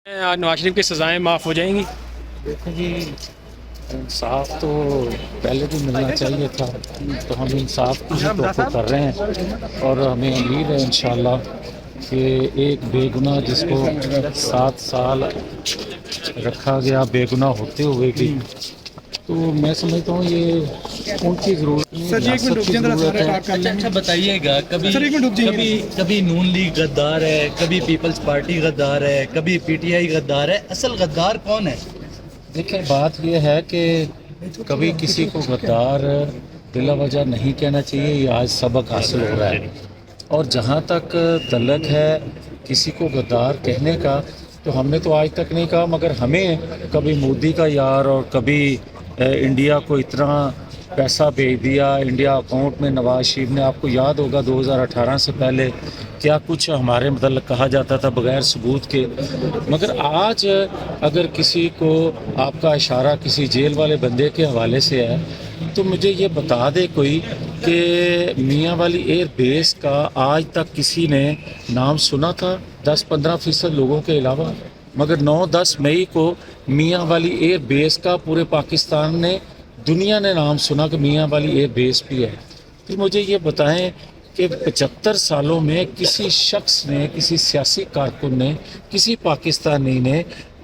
نواز شریف کی سزائیں معاف ہو جائیں گی؟ دیکھیں جی، انصاف تو پہلے بھی ملنا چاہیے تھا، تو ہم انصاف کی ہی توقع کر رہے ہیں اور ہمیں امید ہے انشاءاللہ کہ ایک بے گناہ جس کو 7 سال رکھا گیا بے گناہ ہوتے ہوئے بھی، تو میں سمجھتا ہوں یہ ان کی ضرورت نہیں، ریاست کی ضرورت ہے۔ اچھا بتائیے گا، کبھی نون لیگ غدار ہے، کبھی پیپلز پارٹی غدار ہے، کبھی پی ٹی آئی غدار ہے، اصل غدار کون ہے؟ دیکھیں بات یہ ہے کہ کبھی کسی کو غدار بلا وجہ نہیں کہنا چاہیے، یہ آج سبق حاصل ہو رہا ہے، اور جہاں تک تعلق ہے کسی کو غدار کہنے کا، تو ہم نے تو آج تک نہیں کہا، مگر ہمیں کبھی مودی کا یار اور کبھی انڈیا کو اتنا پیسہ بھیج دیا انڈیا اکاؤنٹ میں، نواز شریف نے، آپ کو یاد ہوگا 2018 سے پہلے کیا کچھ ہمارے متعلق کہا جاتا تھا بغیر ثبوت کے، مگر آج اگر کسی کو آپ کا اشارہ کسی جیل والے بندے کے حوالے سے ہے تو مجھے یہ بتا دے کوئی کہ میاں والی ایئر بیس کا آج تک کسی نے نام سنا تھا 10-15% لوگوں کے علاوہ، مگر 9-10 مئی کو میاں والی ایئر بیس کا پورے پاکستان نے، دنیا نے نام سنا کہ میاں والی ایئر بیس بھی ہے۔ تو مجھے یہ بتائیں کہ 75 سالوں میں کسی شخص نے، کسی سیاسی کارکن نے، کسی پاکستانی نے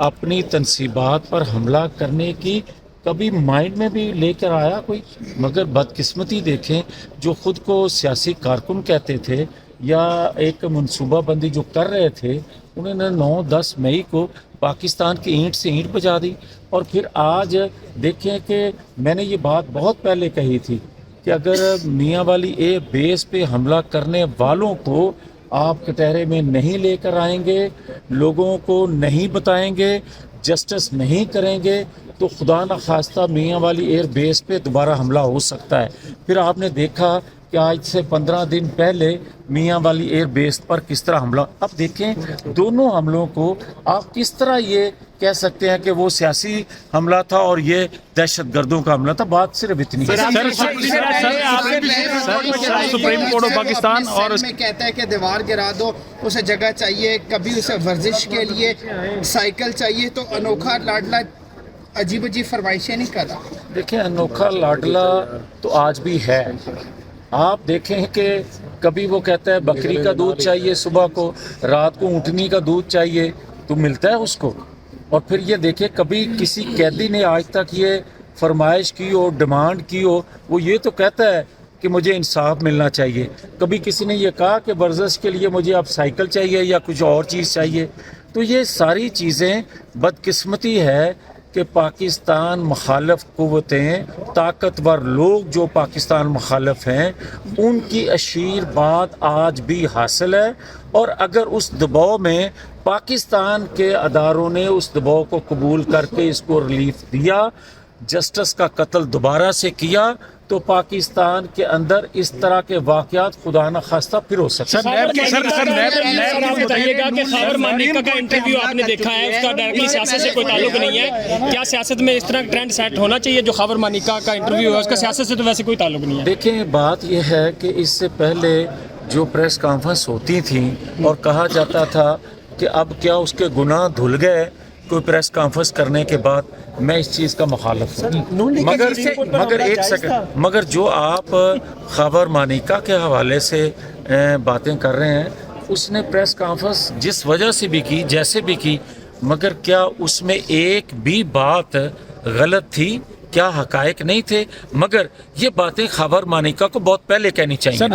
اپنی تنصیبات پر حملہ کرنے کی کبھی مائنڈ میں بھی لے کر آیا کوئی؟ مگر بدقسمتی دیکھیں، جو خود کو سیاسی کارکن کہتے تھے یا ایک منصوبہ بندی جو کر رہے تھے، انہوں نے 9-10 مئی کو پاکستان کی اینٹ سے اینٹ بجا دی، اور پھر آج دیکھیں کہ میں نے یہ بات بہت پہلے کہی تھی کہ اگر میاں والی ایئر بیس پہ حملہ کرنے والوں کو آپ کٹہرے میں نہیں لے کر آئیں گے، لوگوں کو نہیں بتائیں گے، جسٹس نہیں کریں گے، تو خدا نخواستہ میاں والی ایئر بیس پہ دوبارہ حملہ ہو سکتا ہے۔ پھر آپ نے دیکھا کہ آج سے 15 دن پہلے میاں والی ایئر بیس پر کس طرح حملہ، اب دیکھیں دونوں حملوں کو آپ کس طرح یہ کہہ سکتے ہیں کہ وہ سیاسی حملہ تھا اور یہ دہشت گردوں کا حملہ تھا؟ بات صرف اتنی ہے۔ سپریم کورٹ آف پاکستان اور میں کہتا ہے کہ دیوار گرا دو، اسے جگہ چاہیے، کبھی اسے ورزش کے لیے سائیکل چاہیے، تو انوکھا لاڈلا عجیب عجیب فرمائشیں نہیں کرتا۔ دیکھیں انوکھا لاڈلا تو آج بھی ہے، آپ دیکھیں کہ کبھی وہ کہتا ہے بکری کا دودھ چاہیے صبح کو، رات کو اونٹنی کا دودھ چاہیے، تو ملتا ہے اس کو۔ اور پھر یہ دیکھیں کبھی کسی قیدی نے آج تک یہ فرمائش کی ہو، ڈیمانڈ کی ہو، وہ یہ تو کہتا ہے کہ مجھے انصاف ملنا چاہیے۔ کبھی کسی نے یہ کہا کہ ورزش کے لیے مجھے اب سائیکل چاہیے یا کچھ اور چیز چاہیے۔ تو یہ ساری چیزیں بدقسمتی ہے کہ پاکستان مخالف قوتیں، طاقتور لوگ جو پاکستان مخالف ہیں، ان کی اشیر بات آج بھی حاصل ہے، اور اگر اس دباؤ میں پاکستان کے اداروں نے اس دباؤ کو قبول کر کے اس کو ریلیف دیا، جسٹس کا قتل دوبارہ سے کیا، تو پاکستان کے اندر اس طرح کے واقعات خدا نخواستہ پھر ہو سکتے ہیں۔ بتائیے گا کہ خاور مانیکا کا انٹرویو آپ نے دیکھا ہے، اس کا ڈائریکٹلی سیاست سے کوئی تعلق نہیں ہے، کیا سیاست میں اس طرح ٹرینڈ سیٹ ہونا چاہیے؟ جو خاور مانیکا کا انٹرویو ہے اس کا سیاست سے تو ویسے کوئی تعلق نہیں ہے۔ دیکھیں بات یہ ہے کہ اس سے پہلے جو پریس کانفرنس ہوتی تھیں اور کہا جاتا تھا کہ اب کیا اس کے گناہ دھل گئے کوئی پریس کانفرنس کرنے کے بعد، میں اس چیز کا مخالف ہوں، مگر ایک سیکنڈ، مگر جو آپ خاور مانیکا کے حوالے سے باتیں کر رہے ہیں، اس نے پریس کانفرنس جس وجہ سے بھی کی، جیسے بھی کی، مگر کیا اس میں ایک بھی بات غلط تھی؟ کیا حقائق نہیں تھے؟ مگر یہ باتیں خاور مانیکا کو بہت پہلے کہنی چاہیے۔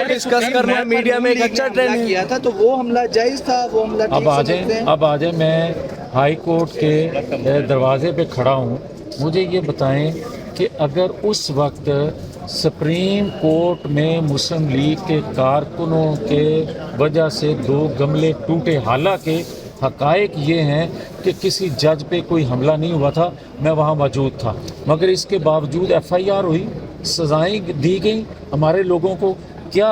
ڈسکس کرنا میڈیا میں ایک اچھا ٹرینڈ کیا تھا، تو وہ حملہ جائز تھا، وہ حملہ اب آ جائیں، میں ہائی کورٹ کے دروازے پہ کھڑا ہوں، مجھے یہ بتائیں کہ اگر اس وقت سپریم کورٹ میں مسلم لیگ کے کارکنوں کے وجہ سے 2 گملے ٹوٹے، حالانکہ حقائق یہ ہیں کہ کسی جج پہ کوئی حملہ نہیں ہوا تھا، میں وہاں موجود تھا، مگر اس کے باوجود FIR ہوئی، سزائیں دی گئیں ہمارے لوگوں کو، کیا